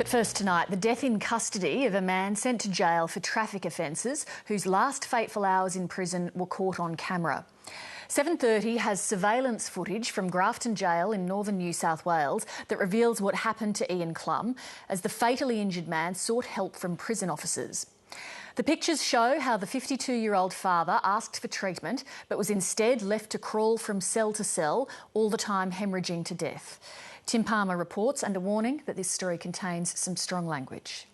But first tonight, the death in custody of a man sent to jail for traffic offences whose last fateful hours in prison were caught on camera. 7:30 has surveillance footage from Grafton Jail in northern New South Wales that reveals what happened to Ian Klum as the fatally injured man sought help from prison officers. The pictures show how the 52-year-old father asked for treatment but was instead left to crawl from cell to cell, all the time hemorrhaging to death. Tim Palmer reports under warning that this story contains some strong language.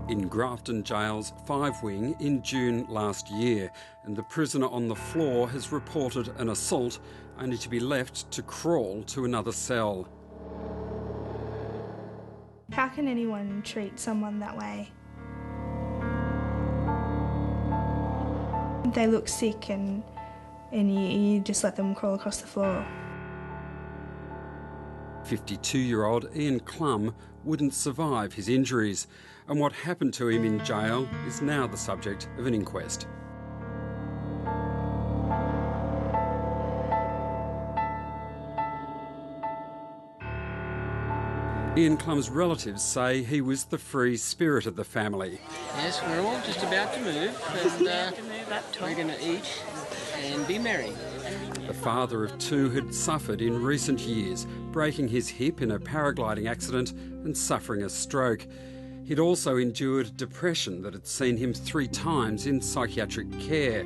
In Grafton Jail's 5-wing in June last year, and the prisoner on the floor has reported an assault, only to be left to crawl to another cell. How can anyone treat someone that way? They look sick and you just let them crawl across the floor. 52-year-old Ian Klum wouldn't survive his injuries, and what happened to him in jail is now the subject of an inquest. Ian Klum's relatives say he was the free spirit of the family. Yes, we're all just about to move, and we're going to eat and be merry. The father of two had suffered in recent years, breaking his hip in a paragliding accident and suffering a stroke. He'd also endured depression that had seen him 3 times in psychiatric care.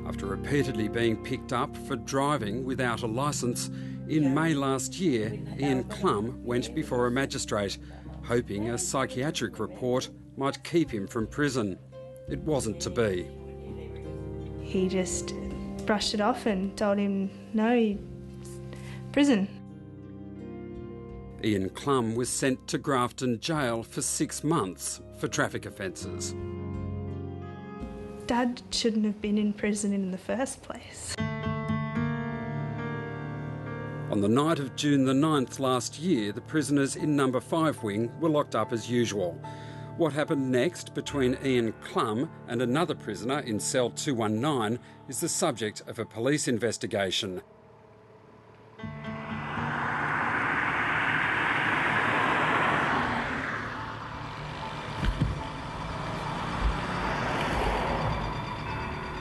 After repeatedly being picked up for driving without a licence, in May last year, Ian Klum went before a magistrate, hoping a psychiatric report might keep him from prison. It wasn't to be. He just brushed it off and told him, no, prison. Ian Klum was sent to Grafton Jail for 6 months for traffic offences. Dad shouldn't have been in prison in the first place. On the night of June the 9th last year, the prisoners in number 5 wing were locked up as usual. What happened next between Ian Klum and another prisoner in cell 219 is the subject of a police investigation.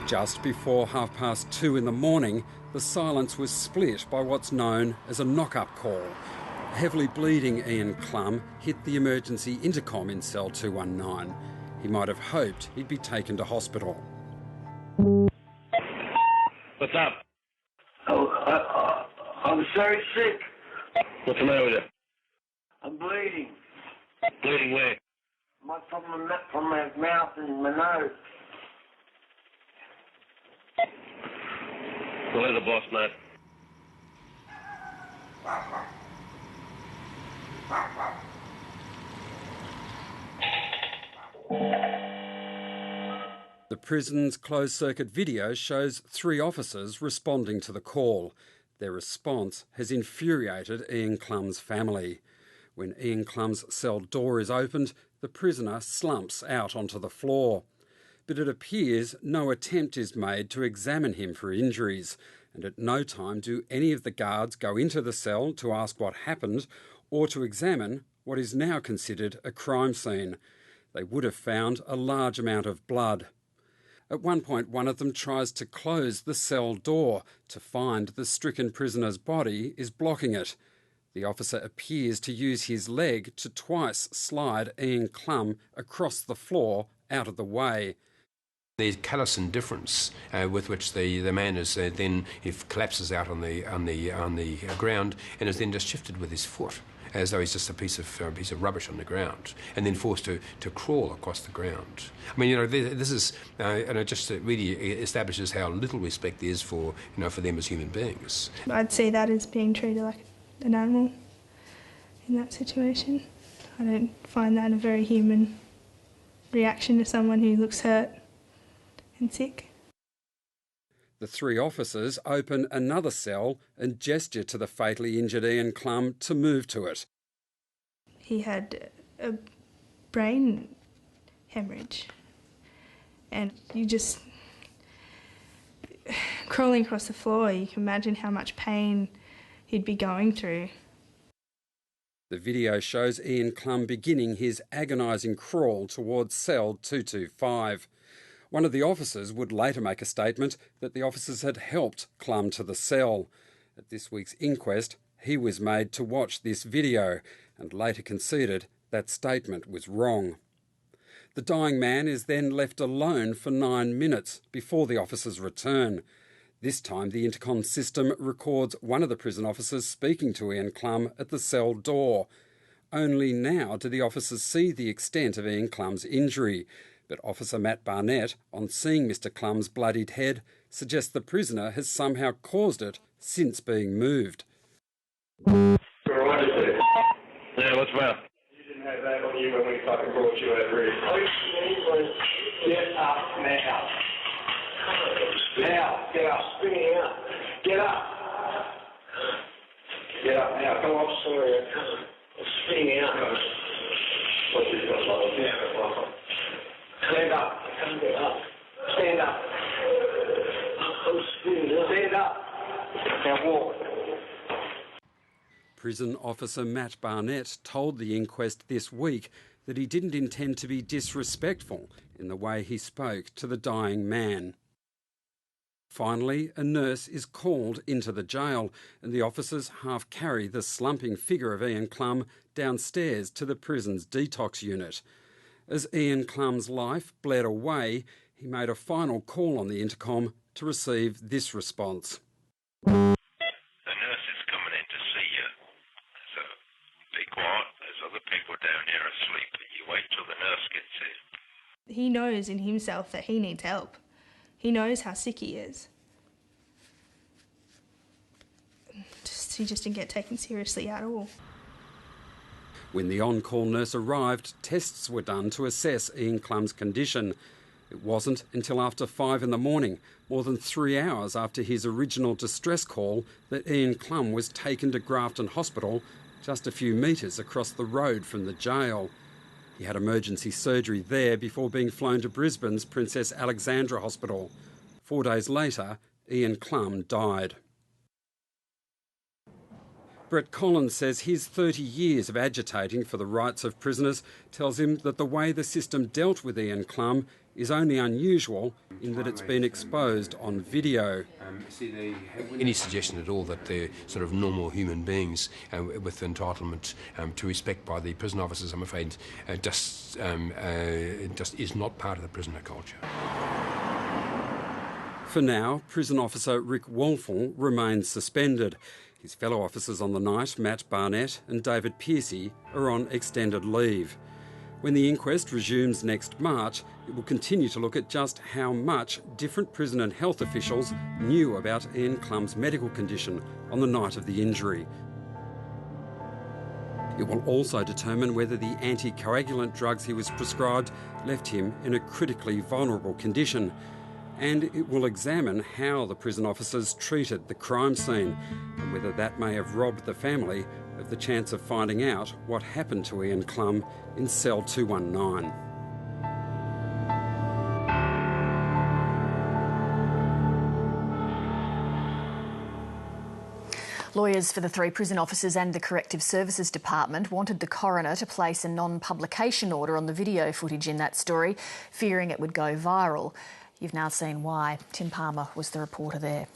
Just before 2:30 in the morning, the silence was split by what's known as a knock-up call. Heavily bleeding Ian Klum hit the emergency intercom in cell 219. He might have hoped he'd be taken to hospital. What's up? Oh, I'm very sick. What's the matter with you? I'm bleeding. Bleeding where? From my mouth and my nose. Well, there's the boss, mate. The prison's closed-circuit video shows 3 officers responding to the call. Their response has infuriated Ian Klum's family. When Ian Klum's cell door is opened, the prisoner slumps out onto the floor. But it appears no attempt is made to examine him for injuries, and at no time do any of the guards go into the cell to ask what happened or to examine what is now considered a crime scene. They would have found a large amount of blood. At one point, one of them tries to close the cell door to find the stricken prisoner's body is blocking it. The officer appears to use his leg to twice slide Ian Klum across the floor out of the way. There's callous indifference with which the man is then he collapses out on the ground and is then just shifted with his foot, as though he's just a piece of rubbish on the ground, and then forced to crawl across the ground. I mean, this is and it just really establishes how little respect there is for them as human beings. I'd see that as being treated like an animal in that situation. I don't find that a very human reaction to someone who looks hurt and sick. The 3 officers open another cell and gesture to the fatally injured Ian Klum to move to it. He had a brain hemorrhage, and you just crawling across the floor, you can imagine how much pain he'd be going through. The video shows Ian Klum beginning his agonising crawl towards cell 225. One of the officers would later make a statement that the officers had helped Klum to the cell. At this week's inquest, he was made to watch this video and later conceded that statement was wrong. The dying man is then left alone for 9 minutes before the officers return. This time the intercom system records one of the prison officers speaking to Ian Klum at the cell door. Only now do the officers see the extent of Ian Klum's injury, but Officer Matt Barnett, on seeing Mr Klum's bloodied head, suggests the prisoner has somehow caused it since being moved. Yeah, what's the matter? You didn't have that on you when we fucking brought you out, really. Get up now. Now, get up. Spinning out. Get up. Get up now. Come on, sorry, I can't. I'm spinning out. What's this got like? Yeah, stand up. I can't get up. Stand up. I'm spinning out. Stand up. Now walk. Prison officer Matt Barnett told the inquest this week that he didn't intend to be disrespectful in the way he spoke to the dying man. Finally, a nurse is called into the jail and the officers half carry the slumping figure of Ian Klum downstairs to the prison's detox unit. As Ian Klum's life bled away, he made a final call on the intercom to receive this response. The nurse is coming in to see you, so be quiet. There's other people down here asleep, but you wait till the nurse gets here. He knows in himself that he needs help. He knows how sick he is. He just didn't get taken seriously at all. When the on-call nurse arrived, tests were done to assess Ian Klum's condition. It wasn't until after 5 in the morning, more than 3 hours after his original distress call, that Ian Klum was taken to Grafton Hospital, just a few metres across the road from the jail. He had emergency surgery there before being flown to Brisbane's Princess Alexandra Hospital. 4 days later, Ian Klum died. Brett Collins says his 30 years of agitating for the rights of prisoners tells him that the way the system dealt with Ian Klum is only unusual in that it's been exposed on video. Any suggestion at all that they're sort of normal human beings with entitlement to respect by the prison officers, I'm afraid, just is not part of the prisoner culture. For now, prison officer Rick Wolfel remains suspended. His fellow officers on the night, Matt Barnett and David Pearcey, are on extended leave. When the inquest resumes next March, it will continue to look at just how much different prison and health officials knew about Ian Klum's medical condition on the night of the injury. It will also determine whether the anticoagulant drugs he was prescribed left him in a critically vulnerable condition. And it will examine how the prison officers treated the crime scene and whether that may have robbed the family of the chance of finding out what happened to Ian Klum in cell 219. Lawyers for the 3 prison officers and the Corrective Services Department wanted the coroner to place a non-publication order on the video footage in that story, fearing it would go viral. You've now seen why. Tim Palmer was the reporter there.